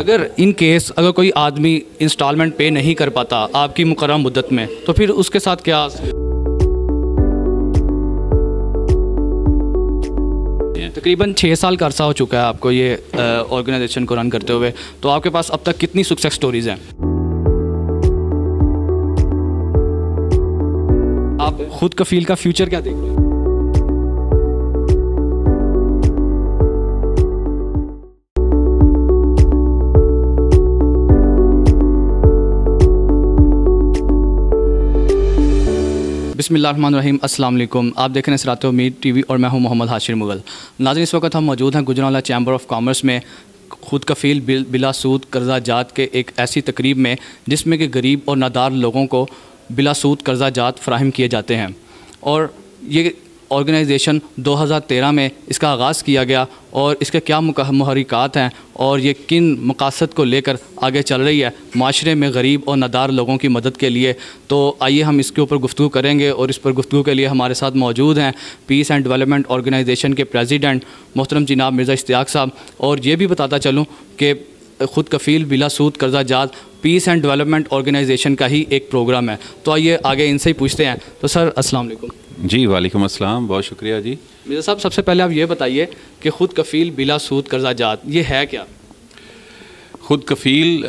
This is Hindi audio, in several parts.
अगर इन केस अगर कोई आदमी इंस्टॉलमेंट पे नहीं कर पाता आपकी मुकर्रर मुद्दत में, तो फिर उसके साथ क्या? तकरीबन 6 साल का अरसा हो चुका है आपको ये ऑर्गेनाइजेशन को रन करते हुए, तो आपके पास अब तक कितनी सक्सेस स्टोरीज़ हैं? आप खुद कफील का फ्यूचर क्या देख रहे हैं? बिस्मिल्लाहिर्रहमानिर्रहीम, अस्सलाम वालेकुम। आप देख रहे हैं सिरात उम्मीद टीवी और मैं हूं मोहम्मद हाशिर मुगल। नाज़रीन, इस वक्त हम मौजूद हैं गुजरांवाला चैम्बर ऑफ कॉमर्स में खुद कफील बिला सूद कर्जा जात के एक ऐसी तकरीब में जिसमें कि गरीब और नादार लोगों को बिला सूद कर्जा जात फ़राहम किए जाते हैं। और ये ऑर्गेनाइजेशन 2013 में इसका आगाज़ किया गया और इसके क्या मुहर्रिकात हैं और ये किन मकासद को लेकर आगे चल रही है माशरे में गरीब और नादार लोगों की मदद के लिए। तो आइए हम इसके ऊपर गुफ्तगू करेंगे और इस पर गुफ्तगू के लिए हमारे साथ मौजूद हैं पीस एंड डेवलपमेंट ऑर्गेनाइजेशन के प्रेसिडेंट मोहतरम जनाब मिर्ज़ा इश्तियाक साहब। और ये भी बताता चलूँ कि खुद कफील बिला सूद कर्जा जात पीस एंड डेवलपमेंट ऑर्गेनाइजेशन का ही एक प्रोग्राम है। तो आइए आगे इनसे ही पूछते हैं। तो सर अस्सलाम वालेकुम। जी वालेकुम अस्सलाम, बहुत शुक्रिया जी। मिर्ज़ा साहब, सबसे पहले आप ये बताइए कि खुद कफील बिला सूद कर्जा जात ये है क्या? खुद कफील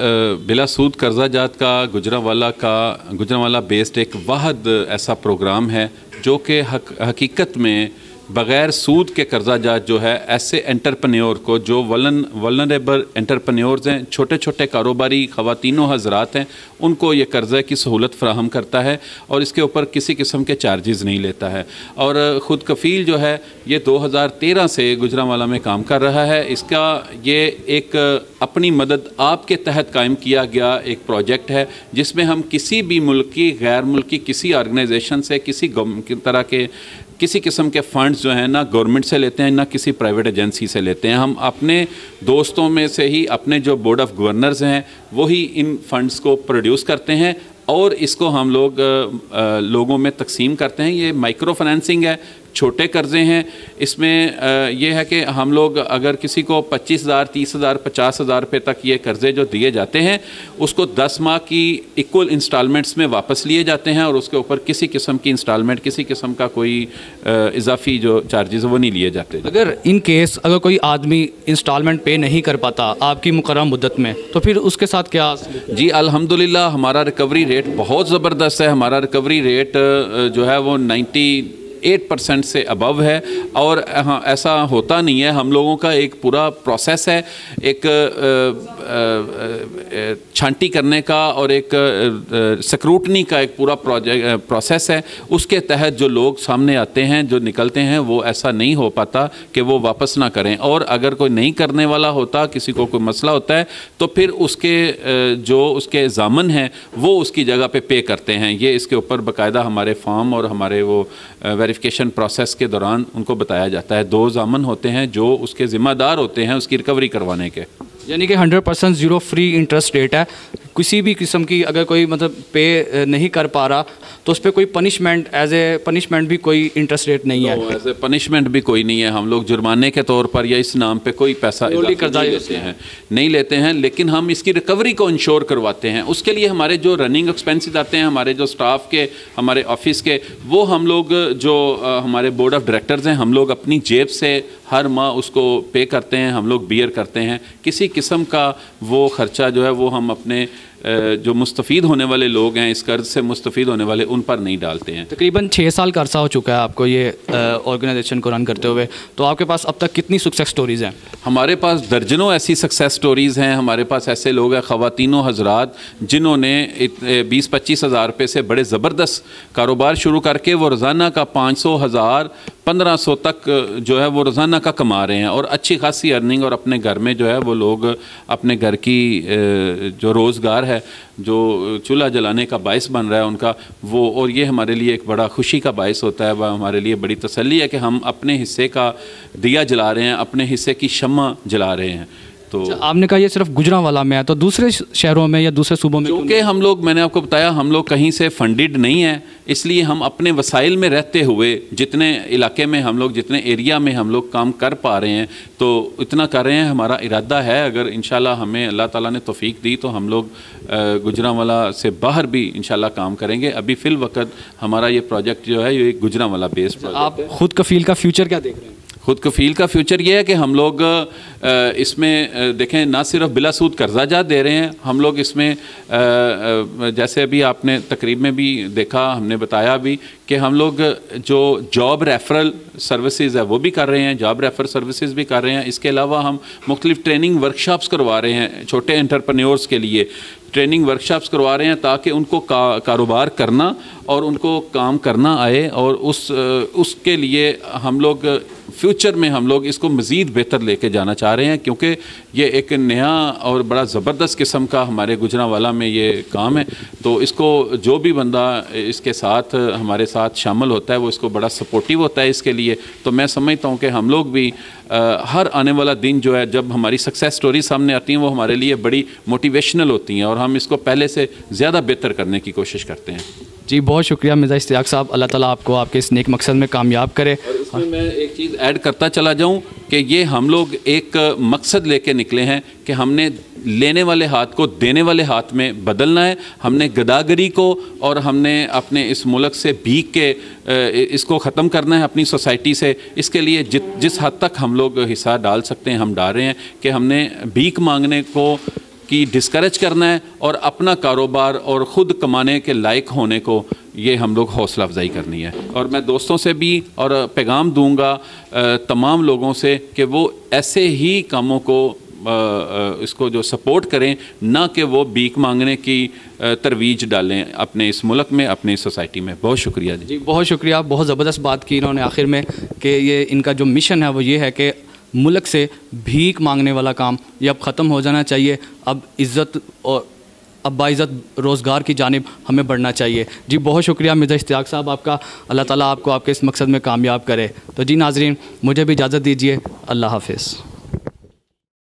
बिला सूद कर्जा जात का गुजरांवाला बेस्ड एक वाहद ऐसा प्रोग्राम है जो कि हकीकत में बग़ैर सूद के कर्जा जात जो है ऐसे एंटरप्रेन्योर को जो वल्नरेबल एंटरप्रेन्योर्स हैं, छोटे छोटे कारोबारी ख़वातीनों हज़रात हैं, उनको ये कर्ज़े की सहूलत फ़राहम करता है और इसके ऊपर किसी किस्म के चार्जेस नहीं लेता है। और ख़ुद कफील जो है ये 2013 से गुजरांवाला में काम कर रहा है। इसका ये एक अपनी मदद आपके तहत कायम किया गया एक प्रोजेक्ट है जिसमें हम किसी भी मुल्की गैर मुल्की किसी ऑर्गेनाइजेशन से किसी किस्म के फ़ंड्स जो हैं ना गवर्नमेंट से लेते हैं ना किसी प्राइवेट एजेंसी से लेते हैं। हम अपने दोस्तों में से ही अपने जो बोर्ड ऑफ गवर्नर्स हैं वही इन फ़ंड्स को प्रोड्यूस करते हैं और इसको हम लोगों में तकसीम करते हैं। ये माइक्रो फाइनेंसिंग है, छोटे कर्ज़े हैं। इसमें यह है कि हम लोग अगर किसी को 25,000, 30,000, 50,000 रुपये तक ये कर्ज़े जो दिए जाते हैं उसको 10 माह की इक्वल इंस्टॉलमेंट्स में वापस लिए जाते हैं और उसके ऊपर किसी किस्म की इंस्टॉलमेंट, किसी किस्म का कोई इजाफी जो चार्जेस वो नहीं लिए जाते। अगर इन केस अगर कोई आदमी इंस्टॉलमेंट पे नहीं कर पाता आपकी मुकर्रर मुद्दत में, तो फिर उसके साथ क्या? जी अल्हम्दुलिल्लाह, हमारा रिकवरी रेट बहुत ज़बरदस्त है। हमारा रिकवरी रेट जो है वो 98% से अबव है। और हाँ, ऐसा होता नहीं है, हम लोगों का एक पूरा प्रोसेस है, एक छांटी करने का और एक स्क्रूटनी का एक पूरा प्रोसेस है। उसके तहत जो लोग सामने आते हैं, जो निकलते हैं, वो ऐसा नहीं हो पाता कि वो वापस ना करें। और अगर कोई नहीं करने वाला होता, किसी को कोई मसला होता है, तो फिर उसके ज़ामन हैं वो उसकी जगह पे करते हैं। ये इसके ऊपर बाकायदा हमारे फॉर्म और हमारे वो वेरिफिकेशन प्रोसेस के दौरान उनको बताया जाता है। 2 ज़ामन होते हैं जो उसके ज़िम्मेदार होते हैं उसकी रिकवरी करवाने के। यानी कि 100% ज़ीरो फ्री इंटरेस्ट रेट है। किसी भी किस्म की अगर कोई मतलब पे नहीं कर पा रहा तो उस पर कोई पनिशमेंट, एज ए पनिशमेंट भी कोई इंटरेस्ट रेट नहीं है। एज ए पनिशमेंट भी कोई नहीं है। हम लोग जुर्माने के तौर पर या इस नाम पे कोई पैसा नहीं लेते हैं, लेकिन हम इसकी रिकवरी को इंश्योर करवाते हैं। उसके लिए हमारे जो रनिंग एक्सपेंसेस आते हैं, हमारे जो स्टाफ के, हमारे ऑफिस के, वो हम लोग जो हमारे बोर्ड ऑफ डायरेक्टर्स हैं, हम लोग अपनी जेब से हर माह उसको पे करते हैं, हम लोग बियर करते हैं। किसी किस्म का वो ख़र्चा जो है वो हम अपने जो मुस्तफ़ीद होने वाले लोग हैं, इस कर्ज से मुस्तफ़ीद होने वाले, उन पर नहीं डालते हैं। तकरीबन 6 साल का अरसा हो चुका है आपको ये ऑर्गेनाइजेशन को रन करते हुए, तो आपके पास अब तक कितनी सक्सेस स्टोरीज़ हैं? हमारे पास दर्जनों ऐसी सक्सेस स्टोरीज़ हैं। हमारे पास ऐसे लोग हैं, ख़वातीनों हज़रात, जिन्होंने 20-25 हज़ार रुपये से बड़े ज़बरदस्त कारोबार शुरू करके वो रोज़ाना का 500, 1000, 1500 तक जो है वो रोज़ाना का कमा रहे हैं और अच्छी खासी अर्निंग। और अपने घर में जो है वो लोग अपने घर की जो रोज़गार है, जो चूल्हा जलाने का बायस बन रहा है उनका, वो, और ये हमारे लिए एक बड़ा खुशी का बायस होता है। वह हमारे लिए बड़ी तसल्ली है कि हम अपने हिस्से का दिया जला रहे हैं, अपने हिस्से की शम्मा जला रहे हैं। तो आपने कहा ये सिर्फ गुजरांवाला में है, तो दूसरे शहरों में या दूसरे सूबों में क्योंकि हम लोग, मैंने आपको बताया, हम लोग कहीं से फंडेड नहीं है, इसलिए हम अपने वसाइल में रहते हुए जितने इलाके में हम लोग, जितने एरिया में हम लोग काम कर पा रहे हैं तो इतना कर रहे हैं। हमारा इरादा है, अगर इंशाल्लाह हमें अल्लाह ताला ने तौफीक दी तो हम लोग गुजरांवाला से बाहर भी इंशाल्लाह काम करेंगे। अभी फ़िल वक्त हमारा ये प्रोजेक्ट जो है ये गुजरांवाला बेस्ड प्रोजेक्ट है। आप खुद कफील का फ्यूचर क्या देख रहे हैं? खुद कफील का फ्यूचर ये है कि हम लोग इसमें देखें, ना सिर्फ बिलासूद कर्जा जात दे रहे हैं, हम लोग इसमें जैसे अभी आपने तकरीब में भी देखा, हमने बताया भी कि हम लोग जो जॉब रेफरल सर्विसेज है वो भी कर रहे हैं, जॉब रेफर सर्विसेज भी कर रहे हैं। इसके अलावा हम मुख्तलिफ ट्रेनिंग वर्कशॉप्स करवा रहे हैं छोटे एंटरप्रेन्योर्स के लिए, ट्रेनिंग वर्कशॉप्स करवा रहे हैं ताकि उनको कारोबार करना और उनको काम करना आए, और उसके लिए हम लोग फ्यूचर में हम लोग इसको मज़ीद बेहतर लेके जाना चाह रहे हैं, क्योंकि ये एक नया और बड़ा ज़बरदस्त किस्म का हमारे गुजरांवाला में ये काम है। तो इसको जो भी बंदा इसके साथ हमारे साथ शामिल होता है वो इसको बड़ा सपोर्टिव होता है इसके लिए। तो मैं समझता हूँ कि हम लोग भी हर आने वाला दिन जो है, जब हमारी सक्सेस स्टोरी सामने आती हैं, वो हमारे लिए बड़ी मोटिवेशनल होती हैं और हम इसको पहले से ज़्यादा बेहतर करने की कोशिश करते हैं। जी बहुत शुक्रिया मिर्ज़ा इश्तियाक साहब, अल्लाह ताला आपको आपके इस नेक मकसद में कामयाब करे। और इसमें मैं एक चीज़ ऐड करता चला जाऊं कि ये हम लोग एक मकसद लेके निकले हैं कि हमने लेने वाले हाथ को देने वाले हाथ में बदलना है, हमने गदागरी को और हमने अपने इस मुल्क से भीख के इसको ख़त्म करना है अपनी सोसाइटी से। इसके लिए जिस हद तक हम लोग हिस्सा डाल सकते हैं हम डाल रहे हैं कि हमने भीख मांगने को की डिस्करेज करना है और अपना कारोबार और ख़ुद कमाने के लायक होने को ये हम लोग हौसला अफजाई करनी है। और मैं दोस्तों से भी और पैगाम दूंगा तमाम लोगों से कि वो ऐसे ही कामों को इसको जो सपोर्ट करें, ना कि वो भीख मांगने की तरवीज डालें अपने इस मुल्क में, अपनी सोसाइटी में। बहुत शुक्रिया जी। बहुत शुक्रिया, बहुत ज़बरदस्त बात की इन्होंने आखिर में कि ये इनका जो मिशन है वो ये है कि मुल्क से भीख मांगने वाला काम ये अब ख़त्म हो जाना चाहिए। अब इज़्ज़त और अब बाइज़्ज़त रोज़गार की जानिब हमें बढ़ना चाहिए। जी बहुत शुक्रिया मिर्ज़ा इश्तियाक साहब आपका, अल्लाह ताला आपको आपके इस मकसद में कामयाब करे। तो जी नाज़रीन, मुझे भी इजाज़त दीजिए, अल्लाह हाफ़िज़।